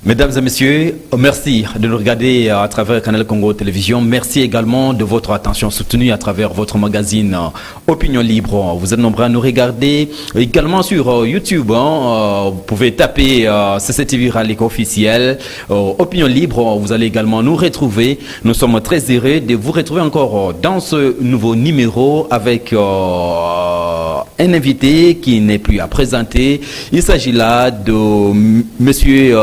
Mesdames et messieurs, merci de nous regarder à travers Canal Congo Télévision. Merci également de votre attention soutenue à travers votre magazine Opinion Libre. Vous êtes nombreux à nous regarder également sur YouTube. Vous pouvez taper CCTV Rallye officiel, Opinion Libre. Vous allez également nous retrouver. Nous sommes très heureux de vous retrouver encore dans ce nouveau numéro avec un invité qui n'est plus à présenter. Il s'agit là de monsieur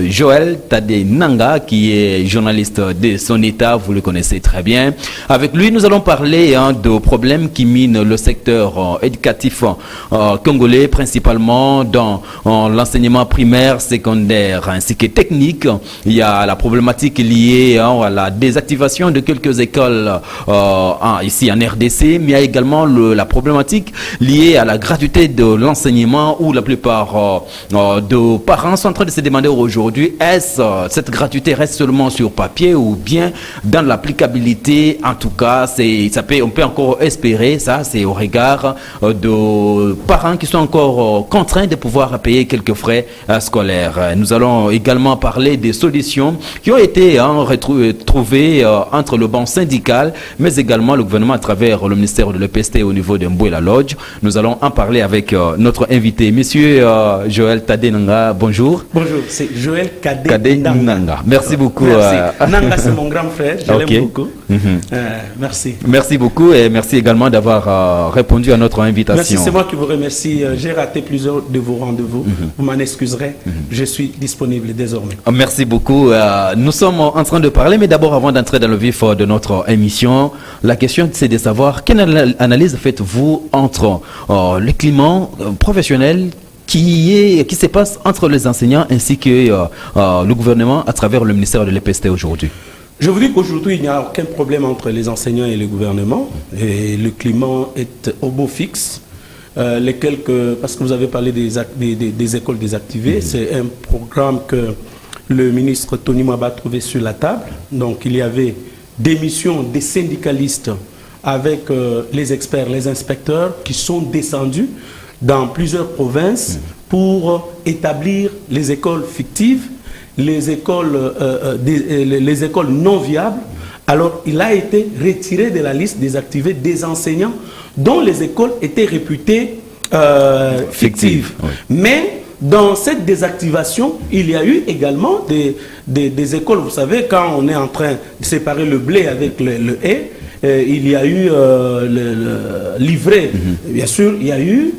Joël Tadé Nanga, qui est journaliste de son état, vous le connaissez très bien. Avec lui, nous allons parler de problèmes qui minent le secteur éducatif congolais, principalement dans l'enseignement primaire, secondaire ainsi que technique. Il y a la problématique liée à la désactivation de quelques écoles ici en RDC, mais il y a également la problématique liée à la gratuité de l'enseignement, où la plupart de parents sont en train de se demander aujourd'hui, est-ce cette gratuité reste seulement sur papier ou bien dans l'applicabilité. En tout cas, on peut encore espérer, ça c'est au regard de parents qui sont encore contraints de pouvoir payer quelques frais scolaires. Nous allons également parler des solutions qui ont été trouvées entre le banc syndical, mais également le gouvernement à travers le ministère de l'EPST au niveau de Mboué la Lodge. Nous allons en parler avec notre invité, monsieur Joël Tadé Nanga. Bonjour. Bonjour, c'est Joël Tadé Nanga. Merci beaucoup. Merci. Nanga, c'est mon grand frère, je l'aime beaucoup. Merci. Merci beaucoup et merci également d'avoir répondu à notre invitation. Merci, c'est moi qui vous remercie. J'ai raté plusieurs de vos rendez-vous. Vous m'en excuserez. Je suis disponible désormais. Merci beaucoup. Nous sommes en train de parler, mais d'abord, avant d'entrer dans le vif de notre émission, la question c'est de savoir quelle analyse faites-vous entre le climat professionnel qui se passe entre les enseignants ainsi que le gouvernement à travers le ministère de l'EPST aujourd'hui? Je vous dis qu'aujourd'hui, il n'y a aucun problème entre les enseignants et le gouvernement. Et le climat est au beau fixe. Parce que vous avez parlé des écoles désactivées, c'est un programme que le ministre Tony Mwaba a trouvé sur la table. Donc il y avait des missions des syndicalistes avec les experts, les inspecteurs qui sont descendus dans plusieurs provinces pour établir les écoles fictives, les écoles non viables. Alors, il a été retiré de la liste désactivée des enseignants dont les écoles étaient réputées fictives. Oui. Mais dans cette désactivation, il y a eu également des écoles. Vous savez, quand on est en train de séparer le blé avec le haies, il y a eu le livret. Bien sûr, il y a eu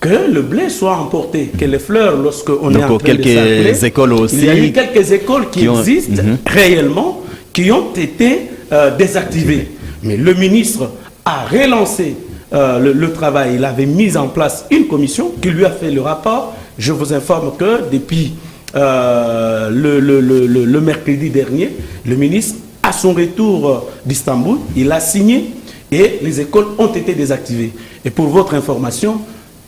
que le blé soit emporté, que les fleurs, lorsqu'on est en train de quelques écoles aussi. Il y a eu quelques écoles qui existent réellement, qui ont été désactivées. Mais le ministre a relancé le travail. Il avait mis en place une commission qui lui a fait le rapport. Je vous informe que depuis le mercredi dernier, le ministre, à son retour d'Istanbul, il a signé et les écoles ont été désactivées. Et pour votre information,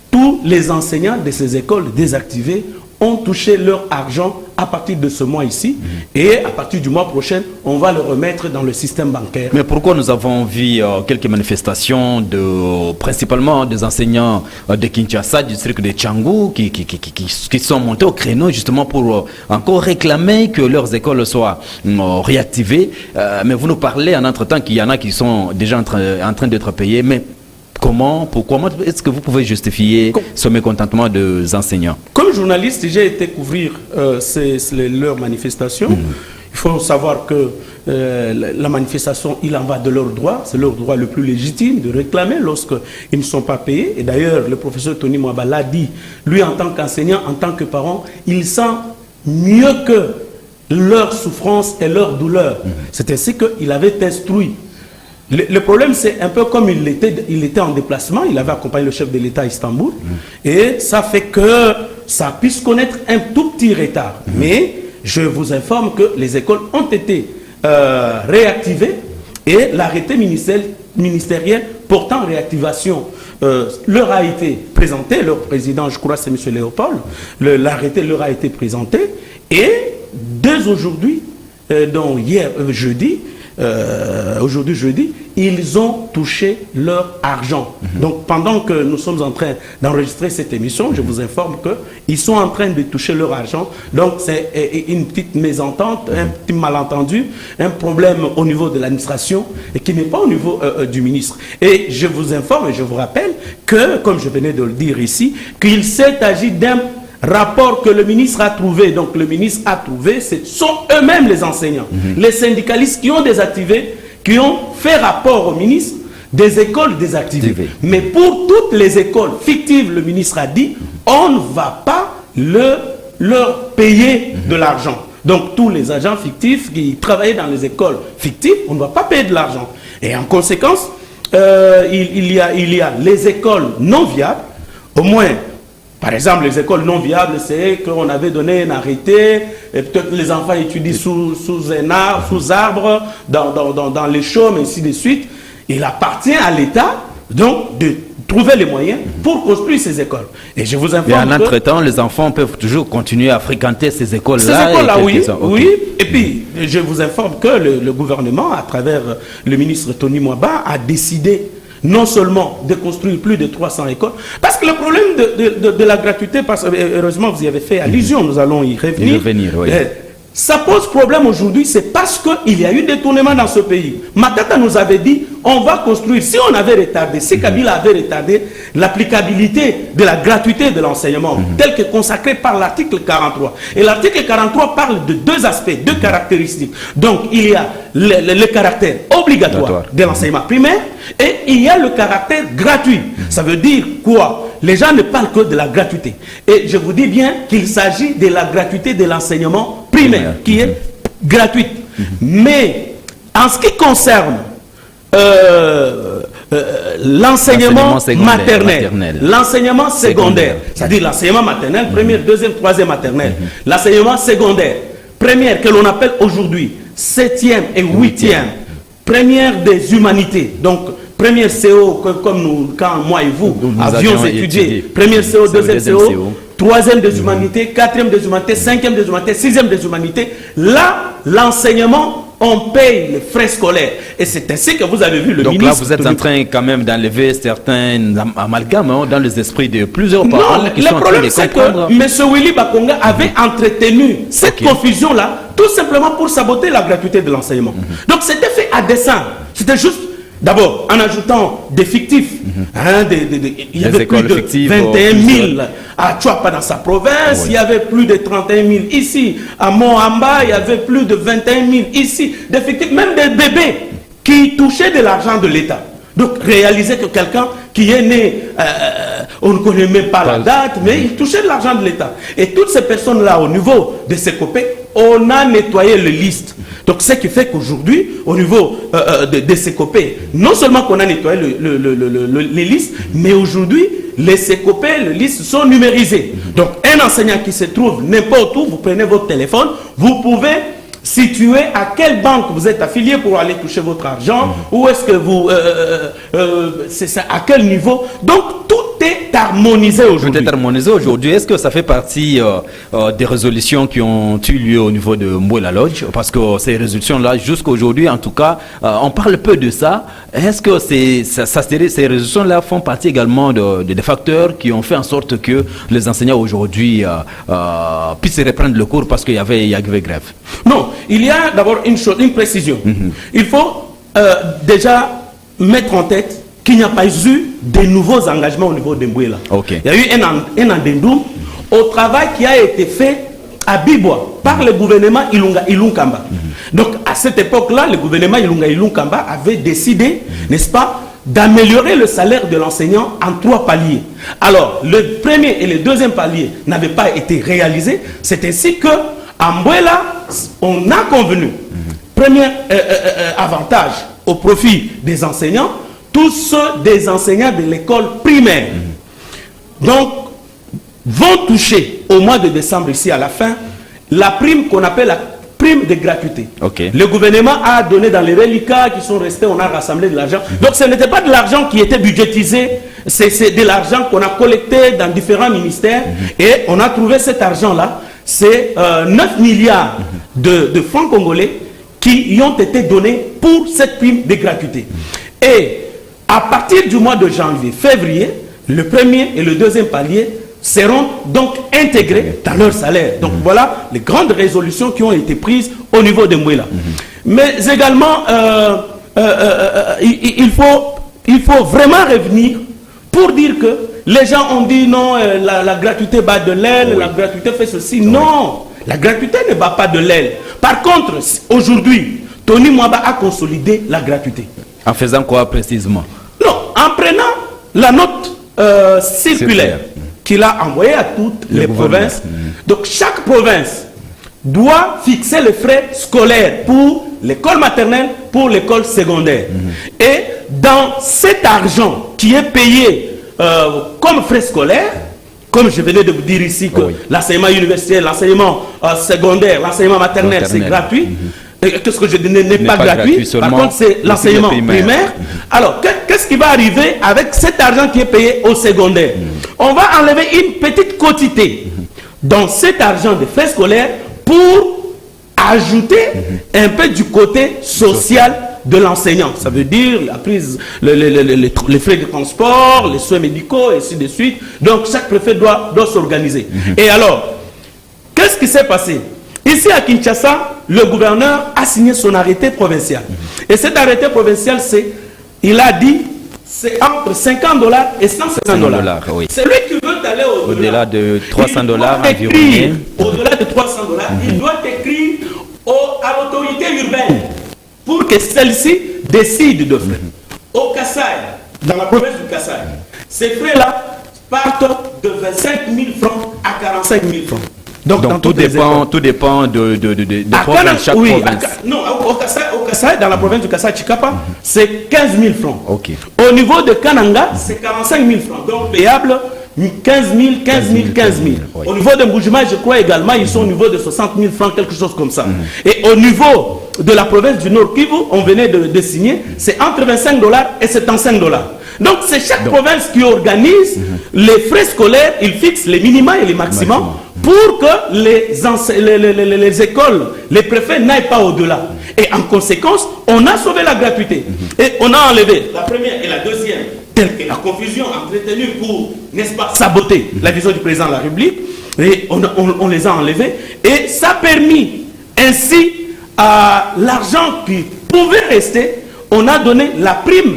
tous les enseignants de ces écoles désactivées ont touché leur argent à partir de ce mois ici. Et à partir du mois prochain, on va le remettre dans le système bancaire. Mais pourquoi nous avons vu quelques manifestations, principalement des enseignants de Kinshasa, du district de Tchangou, qui sont montés au créneau justement pour encore réclamer que leurs écoles soient réactivées. Mais vous nous parlez en entre-temps qu'il y en a qui sont déjà en train d'être payés. Mais comment est-ce que vous pouvez justifier ce mécontentement des enseignants? Comme journaliste, j'ai été couvrir leurs manifestations. Il faut savoir que la manifestation, il en va de leur droit. C'est leur droit le plus légitime de réclamer lorsqu'ils ne sont pas payés. Et d'ailleurs, le professeur Tony Mwaba l'a dit, lui en tant qu'enseignant, en tant que parent, il sent mieux que leur souffrance et leur douleur. C'est ainsi qu'il avait instruit. Le problème, c'est un peu comme il était en déplacement, il avait accompagné le chef de l'État à Istanbul, et ça fait que ça puisse connaître un tout petit retard. Mais je vous informe que les écoles ont été réactivées et l'arrêté ministériel portant réactivation leur a été présenté. Leur président, je crois, c'est M. Léopold. L'arrêté leur a été présenté et dès aujourd'hui, donc hier, jeudi, ils ont touché leur argent. Donc, pendant que nous sommes en train d'enregistrer cette émission, je vous informe qu'ils sont en train de toucher leur argent. Donc, c'est une petite mésentente, un petit malentendu, un problème au niveau de l'administration et qui n'est pas au niveau du ministre. Et je vous informe et je vous rappelle que, comme je venais de le dire ici, qu'il s'est agi d'un rapport que le ministre a trouvé. Donc, le ministre a trouvé, ce sont eux-mêmes les enseignants, les syndicalistes qui ont désactivé, qui ont fait rapport au ministre des écoles désactivées. Mais pour toutes les écoles fictives, le ministre a dit, on ne va pas leur payer de l'argent. Donc tous les agents fictifs qui travaillaient dans les écoles fictives, on ne va pas payer de l'argent. Et en conséquence, il y a les écoles non viables, au moins. Par exemple, les écoles non viables, c'est qu'on avait donné un arrêté, et peut-être les enfants étudient sous un arbre, sous arbre, dans les chaumes, et ainsi de suite. Il appartient à l'État, donc, de trouver les moyens pour construire ces écoles. Et je vous informe et en entre-temps, les enfants peuvent toujours continuer à fréquenter ces écoles-là. Ces écoles-là, oui. Okay. Oui. Et puis, je vous informe que le gouvernement, à travers le ministre Tony Mwaba, a décidé non seulement de construire plus de 300 écoles, parce que le problème de la gratuité, parce que heureusement vous y avez fait allusion, nous allons y revenir. Oui. Ça pose problème aujourd'hui, c'est parce qu'il y a eu détournement dans ce pays. Matata nous avait dit, on va construire, si on avait retardé, si Kabila avait retardé l'applicabilité de la gratuité de l'enseignement, tel que consacré par l'article 43. Et l'article 43 parle de deux aspects, deux caractéristiques. Donc, il y a le caractère obligatoire de l'enseignement primaire et il y a le caractère gratuit. Ça veut dire quoi? Les gens ne parlent que de la gratuité. Et je vous dis bien qu'il s'agit de la gratuité de l'enseignement primaire, qui est gratuite. Mais en ce qui concerne l'enseignement maternel, l'enseignement secondaire, c'est-à-dire l'enseignement maternel, première, deuxième, troisième maternelle, l'enseignement secondaire, première que l'on appelle aujourd'hui 7e et 8e, première des humanités, donc première CO, comme nous, quand moi et vous avions étudié, première CO, deuxième CO, troisième des humanités, quatrième des humanités, cinquième des humanités, sixième des humanités. Là, l'enseignement, on paye les frais scolaires. Et c'est ainsi que vous avez vu le ministre... Donc là, vous êtes en train quand même d'enlever certains amalgames dans les esprits de plusieurs parents qui sont en train de comprendre. Le problème, c'est que M. Willy Bakonga avait entretenu cette confusion-là, tout simplement pour saboter la gratuité de l'enseignement. Donc c'était fait à dessein. C'était juste... D'abord, en ajoutant des fictifs, il y avait plus de 21 000 à Tchouapa dans sa province, il y avait plus de 31 000 ici, à Moamba, il y avait plus de 21 000 ici, des fictifs, même des bébés qui touchaient de l'argent de l'État. Donc, réalisez que quelqu'un qui est né, on ne connaît même pas la date, mais il touchait de l'argent de l'État. Et toutes ces personnes-là, au niveau de ces copés, on a nettoyé les listes. Donc, ce qui fait qu'aujourd'hui, au niveau de ces copés, non seulement qu'on a nettoyé les listes, mais aujourd'hui, les CECOPE, les listes sont numérisées. Donc, un enseignant qui se trouve n'importe où, vous prenez votre téléphone, vous pouvez situer à quelle banque vous êtes affilié pour aller toucher votre argent, où est-ce que vous... c'est ça, à quel niveau. Donc, tout est harmonisé aujourd'hui. Tout est harmonisé aujourd'hui. Est-ce que ça fait partie des résolutions qui ont eu lieu au niveau de Mbouela Lodge? Parce que ces résolutions-là, jusqu'à aujourd'hui, en tout cas, on parle peu de ça. Est-ce que ces résolutions-là font partie également des facteurs qui ont fait en sorte que les enseignants aujourd'hui puissent reprendre le cours parce qu'il y avait grève? Non, il y a d'abord une précision. Il faut déjà mettre en tête qu'il n'y a pas eu de nouveaux engagements au niveau de Mbouela. Il y a eu un addendum au travail qui a été fait à Bibois par le gouvernement Ilunkamba. Donc à cette époque-là, le gouvernement Ilunkamba avait décidé, n'est-ce pas, d'améliorer le salaire de l'enseignant en 3 paliers. Alors, le premier et le deuxième palier n'avaient pas été réalisés. C'est ainsi que à Mbouela, on a convenu, premier avantage au profit des enseignants, tous ceux des enseignants de l'école primaire. Donc, vont toucher au mois de décembre ici à la fin, la prime qu'on appelle la prime de gratuité. Le gouvernement a donné dans les reliquats qui sont restés, on a rassemblé de l'argent. Donc ce n'était pas de l'argent qui était budgétisé, c'est de l'argent qu'on a collecté dans différents ministères et on a trouvé cet argent-là. C'est 9 milliards de francs congolais qui y ont été donnés pour cette prime de gratuité. Et à partir du mois de janvier, février, le premier et le deuxième palier seront donc intégrés dans leur salaire. Donc voilà les grandes résolutions qui ont été prises au niveau de Mouela. Mais également, il faut vraiment revenir pour dire que les gens ont dit non, la gratuité bat de l'aile, la gratuité fait ceci. Non, la gratuité ne bat pas de l'aile. Par contre, aujourd'hui, Tony Mwaba a consolidé la gratuité. En faisant quoi précisément? Non, en prenant la note circulaire qu'il a envoyée à toutes les provinces. Donc chaque province doit fixer les frais scolaires pour l'école maternelle, pour l'école secondaire. Et dans cet argent qui est payé comme frais scolaires, comme je venais de vous dire ici que l'enseignement universitaire, l'enseignement secondaire, l'enseignement maternel, c'est gratuit. Qu'est-ce que je dis n'est pas gratuit. Par contre, c'est l'enseignement primaire. Alors, qu'est-ce qui va arriver avec cet argent qui est payé au secondaire? On va enlever une petite quantité dans cet argent de frais scolaires pour ajouter un peu du côté social de l'enseignant. Ça veut dire la prise, les frais de transport, les soins médicaux, et ainsi de suite. Donc, chaque préfet doit s'organiser. Et alors, qu'est-ce qui s'est passé? Ici à Kinshasa, le gouverneur a signé son arrêté provincial. Et cet arrêté provincial, il a dit, c'est entre $50 et $150. C'est lui qui veut aller au-delà de $300 environ. Au-delà de $300, il doit écrire à l'autorité urbaine pour que celle-ci décide de faire. Au Kassai, dans la province du Kassai, ces frais-là partent de 25 000 francs à 45 000 francs. Donc tout dépend de chaque province. Non, au Kassai, dans la province du Kassai Chikapa, c'est 15 000 francs. Au niveau de Kananga, c'est 45 000 francs. Donc payable 15 000. Au niveau de Mboujima, je crois également, ils sont au niveau de 60 000 francs, quelque chose comme ça. Et au niveau de la province du Nord Kivu, on venait de signer, c'est entre $25 et $75. Donc c'est chaque province qui organise les frais scolaires, il fixe les minima et les maximums pour que les écoles, les préfets n'aillent pas au-delà. Et en conséquence, on a sauvé la gratuité. Et on a enlevé la première et la deuxième, telle que la confusion entretenue pour, n'est-ce pas, saboter la vision du président de la République. Et on les a enlevés. Et ça a permis ainsi à l'argent qui pouvait rester, on a donné la prime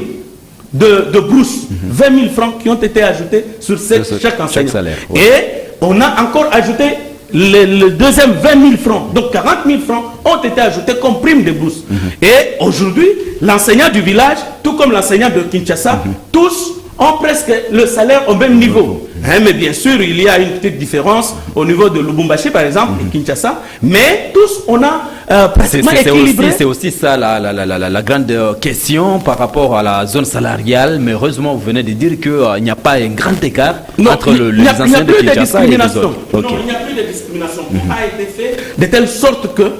de brousse, 20 000 francs qui ont été ajoutés sur chaque enseignant. Salaire, et on a encore ajouté le deuxième 20 000 francs. Donc 40 000 francs ont été ajoutés comme prime de brousse. Et aujourd'hui, l'enseignant du village, tout comme l'enseignant de Kinshasa, tous ont presque le salaire au même niveau. Mais bien sûr, il y a une petite différence au niveau de Lubumbashi, par exemple, et Kinshasa. Mais tous, on a pratiquement équilibré. C'est aussi ça la grande question par rapport à la zone salariale. Mais heureusement, vous venez de dire qu'il n'y a pas un grand écart entre les enseignants de Kinshasa et les autres. Non, il n'y a plus de discrimination. Tout a été fait de telle sorte que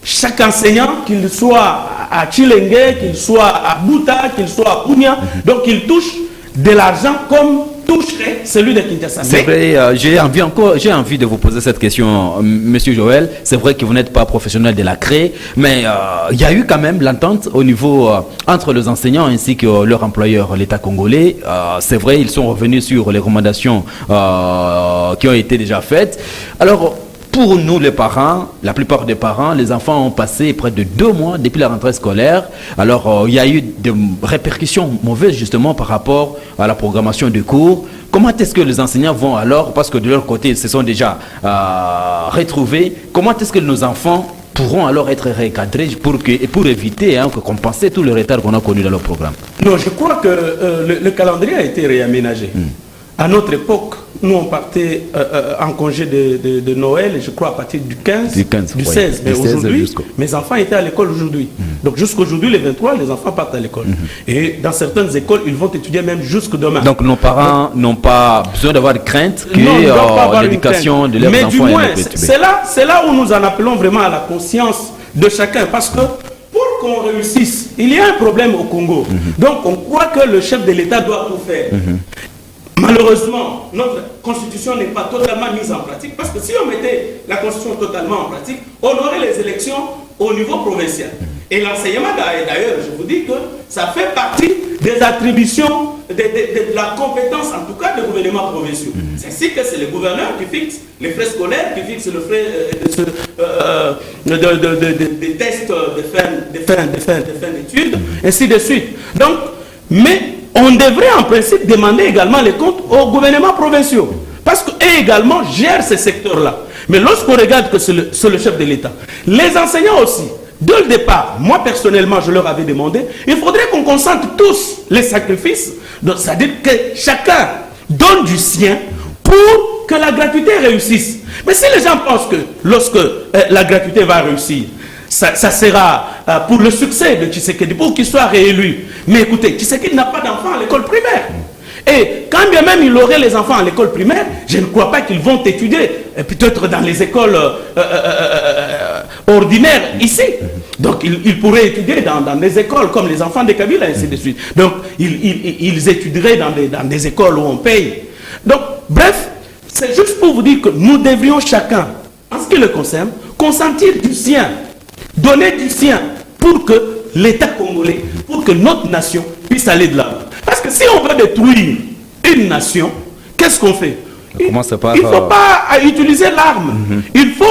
chaque enseignant, qu'il soit à Chilenge, qu'il soit à Bouta, qu'il soit à Kounia, donc il touche de l'argent comme toucherait celui de Kinshasa. C'est vrai, j'ai envie de vous poser cette question, Monsieur Joël. C'est vrai que vous n'êtes pas professionnel de la CRE, mais il y a eu quand même l'entente au niveau entre les enseignants ainsi que leur employeur, l'État congolais. C'est vrai, ils sont revenus sur les recommandations qui ont été déjà faites. Alors, pour nous les parents, la plupart des parents, les enfants ont passé près de 2 mois depuis la rentrée scolaire. Alors il y a eu des répercussions mauvaises justement par rapport à la programmation des cours. Comment est-ce que les enseignants vont alors, parce que de leur côté ils se sont déjà retrouvés, comment est-ce que nos enfants pourront alors être recadrés pour éviter que compenser tout le retard qu'on a connu dans leur programme? Non, je crois que le calendrier a été réaménagé. À notre époque, nous on partait en congé de Noël, je crois à partir du 15, du 16. Mais aujourd'hui, mes enfants étaient à l'école aujourd'hui. Donc jusqu'aujourd'hui, les 23, les enfants partent à l'école. Et dans certaines écoles, ils vont étudier même jusque demain. Donc nos parents n'ont pas besoin d'avoir de crainte que l'éducation de leurs enfants est perturbée. C'est là où nous en appelons vraiment à la conscience de chacun. Parce que pour qu'on réussisse, il y a un problème au Congo. Donc on croit que le chef de l'État doit tout faire. Malheureusement, notre constitution n'est pas totalement mise en pratique parce que si on mettait la constitution totalement en pratique, on aurait les élections au niveau provincial. Et l'enseignement, d'ailleurs, je vous dis que ça fait partie des attributions, de la compétence, en tout cas, des gouvernements provinciaux. C'est ainsi que c'est le gouverneur qui fixe les frais scolaires, qui fixe le frais des tests de fin d'études, ainsi de suite. Donc, mais on devrait en principe demander également les comptes aux gouvernements provinciaux, parce qu'eux également gèrent ces secteurs-là. Mais lorsqu'on regarde que c'est le chef de l'État, les enseignants aussi, dès le départ, moi personnellement, je leur avais demandé, il faudrait qu'on concentre tous les sacrifices, c'est-à-dire que chacun donne du sien pour que la gratuité réussisse. Mais si les gens pensent que lorsque la gratuité va réussir, ça sera pour le succès de Tshisekedi, pour qu'il soit réélu. Mais écoutez, Tshisekedi n'a pas d'enfants à l'école primaire. Et quand bien même il aurait les enfants à l'école primaire, je ne crois pas qu'ils vont étudier, peut-être dans les écoles ordinaires ici. Donc ils pourraient étudier dans des écoles comme les enfants des Kabila, ainsi de suite. Donc ils étudieraient dans des écoles où on paye. Donc bref, c'est juste pour vous dire que nous devrions chacun, en ce qui le concerne, consentir du sien, donner du sien pour que l'État congolais, pour que notre nation puisse aller de l'avant. Parce que si on veut détruire une nation, qu'est-ce qu'on fait? Il ne faut pas utiliser l'arme. Il faut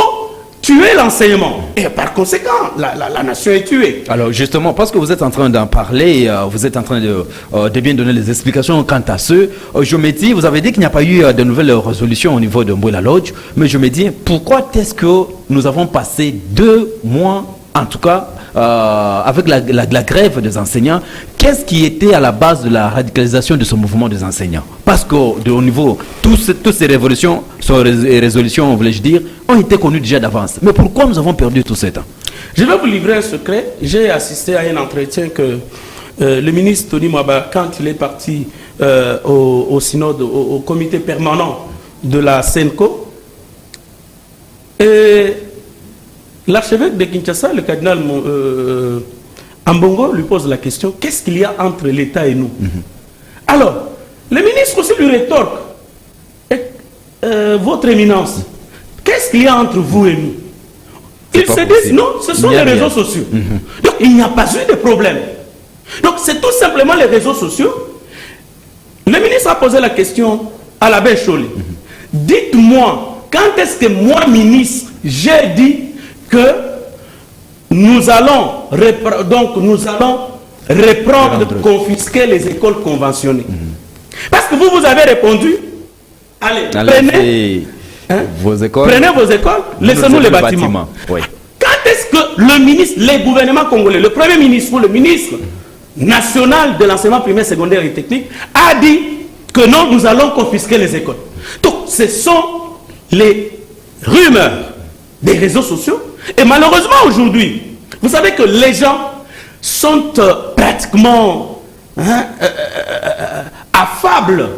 tuer l'enseignement. Et par conséquent, la nation est tuée. Alors justement, parce que vous êtes en train d'en parler, vous êtes en train de bien donner les explications quant à ce. Je me dis, vous avez dit qu'il n'y a pas eu de nouvelles résolutions au niveau de Mbouela Lodge, mais je me dis, pourquoi est-ce que nous avons passé 2 mois, en tout cas, avec la grève des enseignants, qu'est-ce qui était à la base de la radicalisation de ce mouvement des enseignants? Parce qu'au niveau, toutes ces révolutions, ces résolutions, voulais-je dire, ont été connues déjà d'avance. Mais pourquoi nous avons perdu tout ce temps? Je vais vous livrer un secret. J'ai assisté à un entretien que le ministre Tony Mwaba, quand il est parti au synode, au comité permanent de la SENCO, et l'archevêque de Kinshasa, le cardinal Ambongo, lui pose la question, qu'est-ce qu'il y a entre l'État et nous? Alors, le ministre aussi lui rétorque, votre éminence, qu'est-ce qu'il y a entre vous et nous? Ils se disent, non, ce sont les réseaux sociaux. Donc, il n'y a pas eu de problème. Donc, c'est tout simplement les réseaux sociaux. Le ministre a posé la question à l'abbé Cholé. Dites-moi, quand est-ce que moi, ministre, j'ai dit que nous allons reprendre, confisquer les écoles conventionnées? Parce que vous avez répondu, allez prenez vos écoles, laissez-nous les bâtiments. Oui. Quand est-ce que le ministre, les gouvernements congolais, le premier ministre ou le ministre national de l'enseignement primaire, secondaire et technique a dit que non, nous allons confisquer les écoles? Donc, ce sont les rumeurs des réseaux sociaux. Et malheureusement, aujourd'hui, vous savez que les gens sont pratiquement affables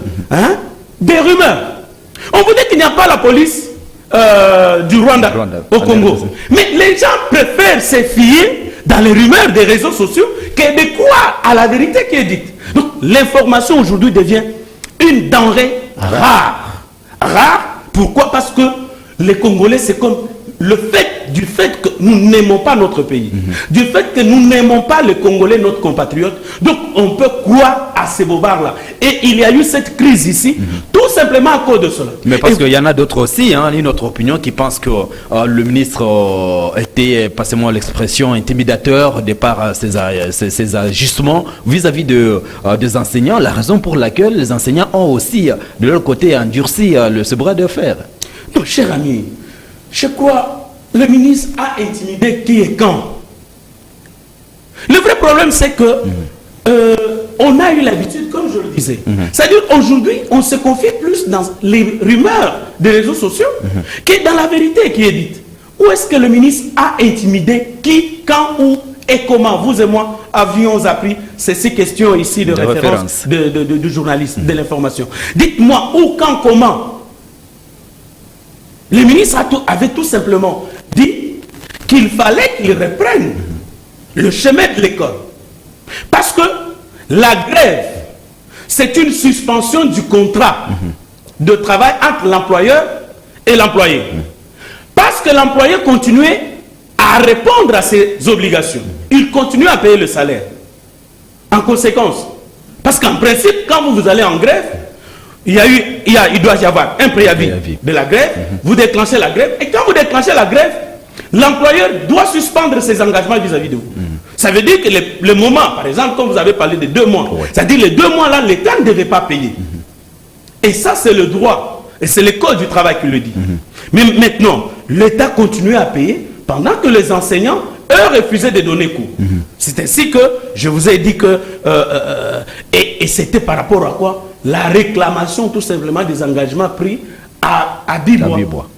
des rumeurs. On vous dit qu'il n'y a pas la police du Rwanda au Congo. Mais les gens préfèrent se fier dans les rumeurs des réseaux sociaux que de croire à la vérité qui est dite. Donc l'information aujourd'hui devient une denrée rare. Rare, pourquoi? Parce que les Congolais, c'est comme le fait que nous n'aimons pas notre pays, du fait que nous n'aimons pas les Congolais, notre compatriote, donc on peut croire à ces bobards-là. Et il y a eu cette crise ici, tout simplement à cause de cela. Mais parce qu'il y en a d'autres aussi, une autre opinion, qui pense que le ministre était, passez-moi l'expression, intimidateur de par ses ajustements vis-à-vis des enseignants, la raison pour laquelle les enseignants ont aussi, de leur côté, endurci ce bras de fer. Non, cher ami, je crois le ministre a intimidé qui et quand. Le vrai problème, c'est que on a eu l'habitude, comme je le disais. C'est-à-dire aujourd'hui, on se confie plus dans les rumeurs des réseaux sociaux que dans la vérité qui est dite. Où est-ce que le ministre a intimidé qui, quand, où et comment? Vous et moi avions appris ces 6 questions ici de référence du journaliste, de l'information. Dites-moi où, quand, comment? Le ministre avait tout simplement dit qu'il fallait qu'il reprenne le chemin de l'école. Parce que la grève, c'est une suspension du contrat de travail entre l'employeur et l'employé. Parce que l'employé continuait à répondre à ses obligations. Il continue à payer le salaire. En conséquence, Parce qu'en principe, quand vous allez en grève, il doit y avoir un préavis de la grève, vous déclenchez la grève, et quand vous déclenchez la grève, l'employeur doit suspendre ses engagements vis-à-vis de vous. Ça veut dire que le moment, par exemple, comme vous avez parlé de 2 mois, c'est-à-dire les 2 mois là, l'État ne devait pas payer. Et ça, c'est le droit, et c'est le code du travail qui le dit. Mais maintenant, l'État continue à payer pendant que les enseignants, eux, refusaient de donner cours. C'est ainsi que je vous ai dit que... et c'était par rapport à quoi? La réclamation tout simplement des engagements pris à Bibois.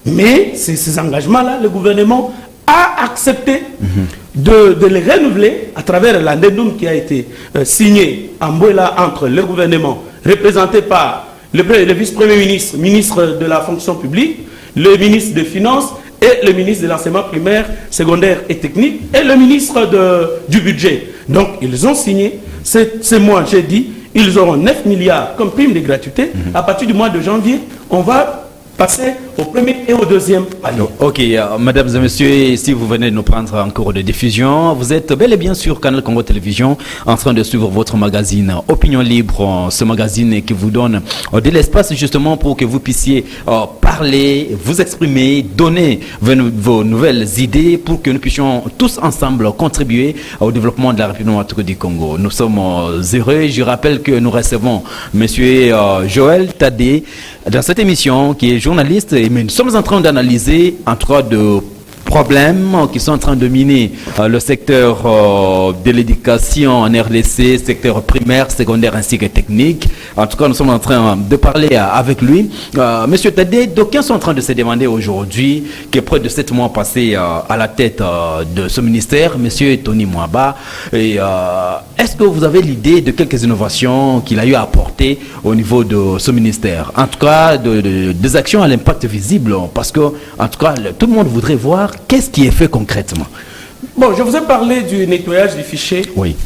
Mais ces engagements-là, le gouvernement a accepté de les renouveler à travers l'addendum qui a été signé en Mbouela entre le gouvernement, représenté par le vice-premier ministre, ministre de la fonction publique, le ministre des Finances et le ministre de l'enseignement primaire, secondaire et technique et le ministre du budget. Donc ils ont signé, c'est moi j'ai dit, ils auront 9 milliards comme prime de gratuité. À partir du mois de janvier, on va passer au premier et au deuxième palier. Ok, mesdames et messieurs, si vous venez de nous prendre en cours de diffusion, vous êtes bel et bien sur Canal Congo Télévision en train de suivre votre magazine Opinion Libre, ce magazine qui vous donne de l'espace justement pour que vous puissiez parler, vous exprimer, donner vos nouvelles idées pour que nous puissions tous ensemble contribuer au développement de la République du Congo. Nous sommes heureux. Je rappelle que nous recevons monsieur Joël Tadé dans cette émission qui est journaliste, mais nous sommes en train d'analyser en tout cas de problèmes qui sont en train de miner le secteur de l'éducation en RDC, secteur primaire, secondaire ainsi que technique. En tout cas, nous sommes en train de parler avec lui. Monsieur Tadé, d'aucuns sont en train de se demander aujourd'hui, qui est près de 7 mois passés à la tête de ce ministère, Monsieur Tony Mwaba, est-ce que vous avez l'idée de quelques innovations qu'il a eu à apporter au niveau de ce ministère? En tout cas, des actions à l'impact visible, parce que, en tout cas, tout le monde voudrait voir qu'est-ce qui est fait concrètement. Bon, je vous ai parlé du nettoyage des fichiers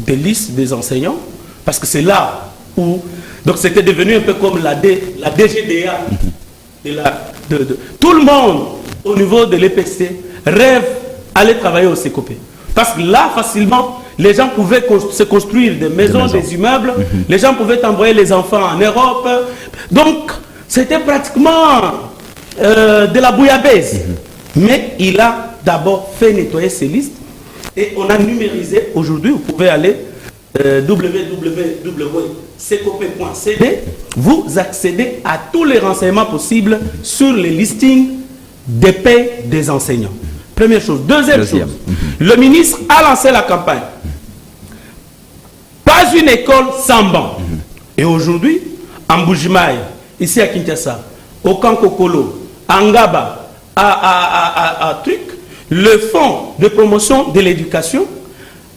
des listes des enseignants, parce que c'est là où... Donc c'était devenu un peu comme la DGDA. Tout le monde, au niveau de l'EPC, rêve d'aller travailler au CECOPE. Parce que là, facilement, les gens pouvaient se construire des maisons, des immeubles, les gens pouvaient envoyer les enfants en Europe. Donc, c'était pratiquement de la bouillabaisse. Mais il a d'abord fait nettoyer ces listes et on a numérisé. Aujourd'hui, vous pouvez aller www.cecope.cd. Vous accédez à tous les renseignements possibles sur les listings des paies des enseignants. Première chose. Deuxième chose, le ministre a lancé la campagne. Pas une école sans banc. Et aujourd'hui, en Bujimaï, ici à Kinshasa, au Kankokolo, à Ngaba, à Truc, le fonds de promotion de l'éducation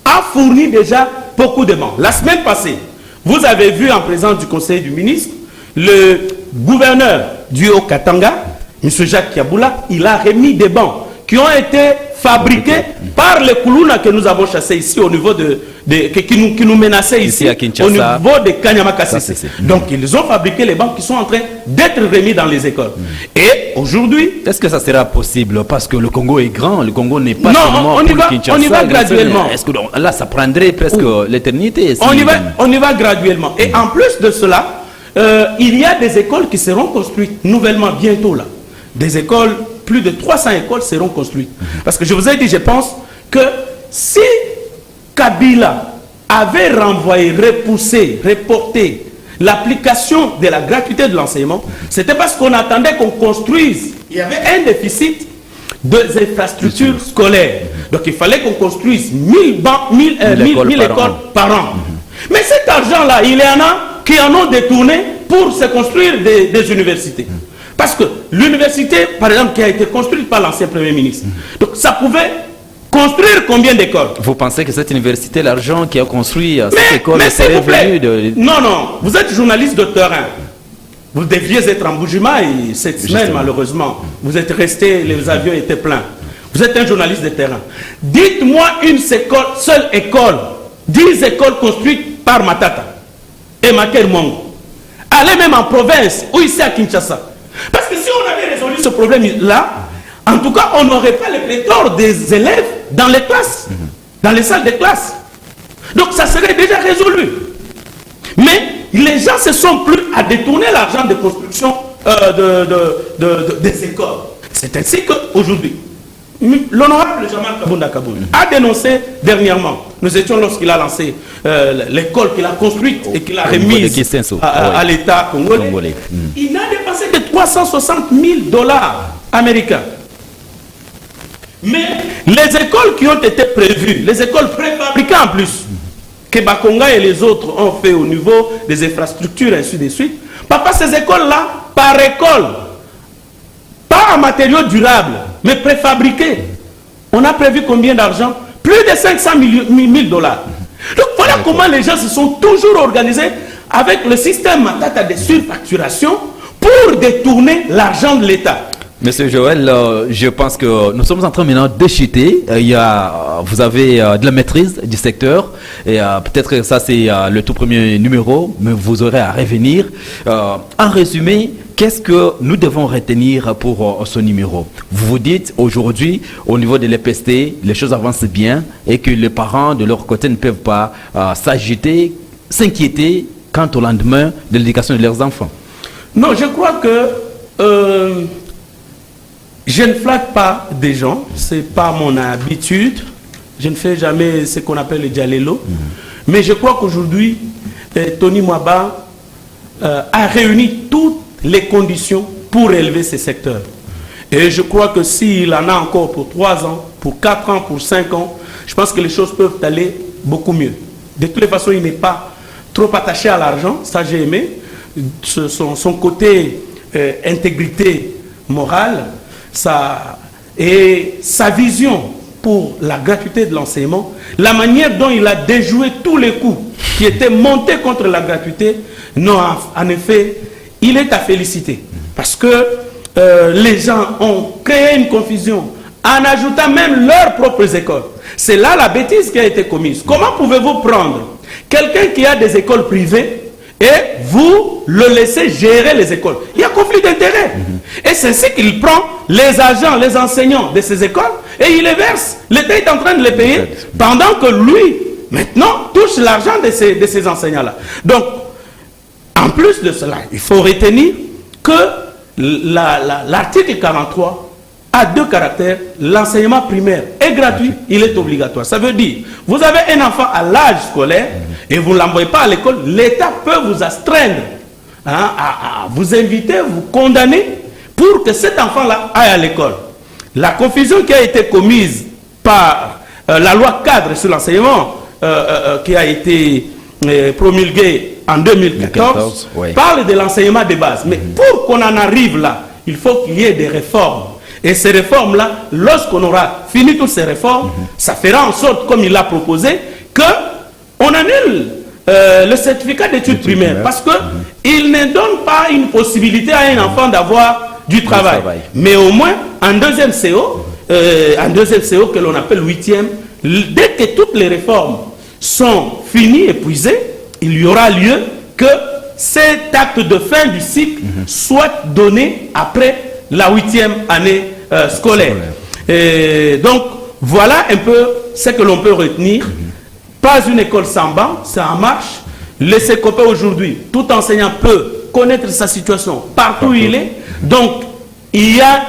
a fourni déjà beaucoup de bancs. La semaine passée, vous avez vu en présence du conseil du ministre, le gouverneur du Haut-Katanga, M. Jacques Kiaboula, il a remis des bancs qui ont été fabriqués par les Koulouna que nous avons chassés ici au niveau qui nous menaçaient ici à Kinshasa, au niveau de Kanyama-Kassisi. Donc ils ont fabriqué les bancs qui sont en train d'être remis dans les écoles. Et aujourd'hui... Est-ce que ça sera possible? Parce que le Congo est grand, le Congo n'est pas seulement pour Kinshasa. On y va graduellement. Est-ce que là, ça prendrait presque l'éternité? On y va graduellement. Et en plus de cela, il y a des écoles qui seront construites nouvellement bientôt là. Des écoles, plus de 300 écoles seront construites. Parce que je vous ai dit, je pense que si Kabila avait renvoyé, repoussé, reporté l'application de la gratuité de l'enseignement, c'était parce qu'on attendait qu'on construise. Il y avait un déficit des infrastructures scolaires. Donc il fallait qu'on construise 1000 écoles par an. Mais cet argent-là, il y en a qui en ont détourné pour se construire des universités. Parce que l'université, par exemple, qui a été construite par l'ancien Premier ministre, donc ça pouvait construire combien d'écoles? Vous pensez que cette université, l'argent qui a construit cette école, serait venu de... Non, vous êtes journaliste de terrain. Vous deviez être en Bujimaï cette semaine, malheureusement. Vous êtes resté, les avions étaient pleins. Vous êtes un journaliste de terrain. Dites-moi une seule école, 10 écoles construites par Matata et Maker Mongo. Allez même en province ou ici à Kinshasa. Parce que si on avait résolu ce problème-là, en tout cas, on n'aurait pas le pléthore des élèves dans les classes, dans les salles de classe. Donc ça serait déjà résolu. Mais les gens se sont plus à détourner l'argent de construction des écoles. C'est ainsi qu'aujourd'hui, l'honorable Jamal Kabounda Kaboul a dénoncé dernièrement, nous étions lorsqu'il a lancé l'école qu'il a construite et qu'il a remise à l'État congolais. Il n'a dépensé que 360 000 $ américains. Mais les écoles qui ont été prévues, les écoles préfabriquées en plus, que Bakonga et les autres ont fait au niveau des infrastructures, ainsi de suite, papa, ces écoles-là, par école, pas en matériaux durables, mais préfabriqués, on a prévu combien d'argent? Plus de 500 000 $. Donc voilà comment les gens se sont toujours organisés avec le système Matata de surfacturation pour détourner l'argent de l'État. Monsieur Joël, je pense que nous sommes en train maintenant de chuter. Vous avez de la maîtrise du secteur et peut-être que ça c'est le tout premier numéro, mais vous aurez à revenir. En résumé, qu'est-ce que nous devons retenir pour ce numéro? Vous vous dites aujourd'hui, au niveau de l'EPST, les choses avancent bien et que les parents de leur côté ne peuvent pas s'agiter, s'inquiéter quant au lendemain de l'éducation de leurs enfants. Non, je crois que je ne flatte pas des gens, ce n'est pas mon habitude. Je ne fais jamais ce qu'on appelle le dialélo. Mais je crois qu'aujourd'hui, Tony Mwaba a réuni toutes les conditions pour élever ces secteurs. Et je crois que s'il en a encore pour 3 ans, pour 4 ans, pour 5 ans, je pense que les choses peuvent aller beaucoup mieux. De toutes les façons, il n'est pas trop attaché à l'argent, ça j'ai aimé. Son côté intégrité morale, et sa vision pour la gratuité de l'enseignement, la manière dont il a déjoué tous les coups qui étaient montés contre la gratuité, non, en effet, il est à féliciter. Parce que les gens ont créé une confusion en ajoutant même leurs propres écoles. C'est là la bêtise qui a été commise. Comment pouvez-vous prendre quelqu'un qui a des écoles privées et vous le laissez gérer les écoles? Il y a conflit d'intérêts. Et c'est ainsi qu'il prend les agents, les enseignants de ces écoles et il les verse. L'État est en train de les payer pendant que lui, maintenant, touche l'argent de ces enseignants-là. Donc, en plus de cela, il faut retenir que l'article 43 a 2 caractères. L'enseignement primaire est gratuit, il est obligatoire. Ça veut dire, vous avez un enfant à l'âge scolaire et vous ne l'envoyez pas à l'école, l'État peut vous astreindre, à vous inviter, vous condamner pour que cet enfant-là aille à l'école. La confusion qui a été commise par la loi cadre sur l'enseignement qui a été promulguée en 2014 parle de l'enseignement de base. Mais pour qu'on en arrive là, il faut qu'il y ait des réformes. Et ces réformes-là, lorsqu'on aura fini toutes ces réformes, ça fera en sorte, comme il l'a proposé, qu'on annule le certificat d'études primaires. Parce qu'il ne donne pas une possibilité à un enfant d'avoir du travail. Mais au moins, en deuxième CO, que l'on appelle 8e, dès que toutes les réformes sont finies, épuisées, il y aura lieu que cet acte de fin du cycle soit donné après la 8e année scolaire. Et donc, voilà un peu ce que l'on peut retenir. Pas une école sans banc, c'est en marche. Le CECOPE aujourd'hui, tout enseignant peut connaître sa situation partout où il est. Donc, il y a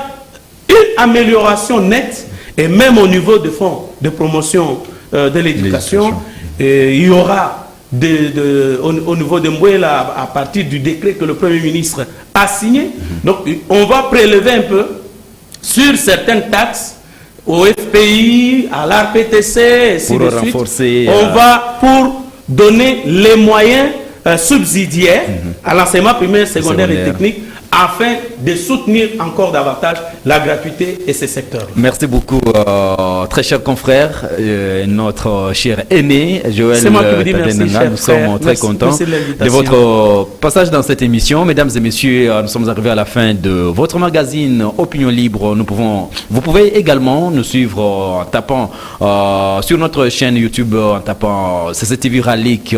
une amélioration nette, et même au niveau des fonds de promotion de l'éducation, il y aura au niveau de Mbouela, à partir du décret que le Premier ministre a signé. Donc, on va prélever un peu sur certaines taxes, au FPI, à l'ARPTC, ainsi de suite. On va pour donner les moyens subsidiaires à l'enseignement primaire, secondaire et technique, afin de soutenir encore davantage la gratuité et ces secteurs. Merci beaucoup, très cher confrère, notre cher aîné, Joël Tadenanga. Nous sommes très contents de votre passage dans cette émission. Mesdames et messieurs, nous sommes arrivés à la fin de votre magazine Opinion Libre. Vous pouvez également nous suivre en tapant sur notre chaîne YouTube, en tapant CCTV Ralik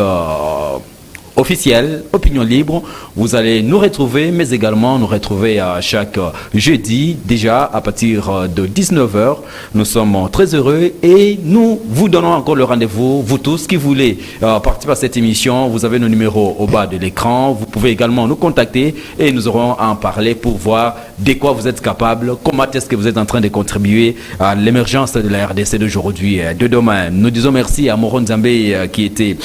officielle, Opinion Libre. Vous allez nous retrouver, mais également nous retrouver à chaque jeudi, déjà à partir de 19h. Nous sommes très heureux et nous vous donnons encore le rendez-vous. Vous tous qui voulez participer à cette émission, vous avez nos numéros au bas de l'écran. Vous pouvez également nous contacter et nous aurons à en parler pour voir de quoi vous êtes capable, comment est-ce que vous êtes en train de contribuer à l'émergence de la RDC d'aujourd'hui, de demain. Nous disons merci à Moron Zambé qui était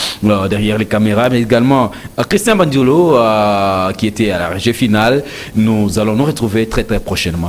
derrière les caméras, mais également à Christian Bandiolo qui était à la régie finale. Nous allons nous retrouver très très prochainement.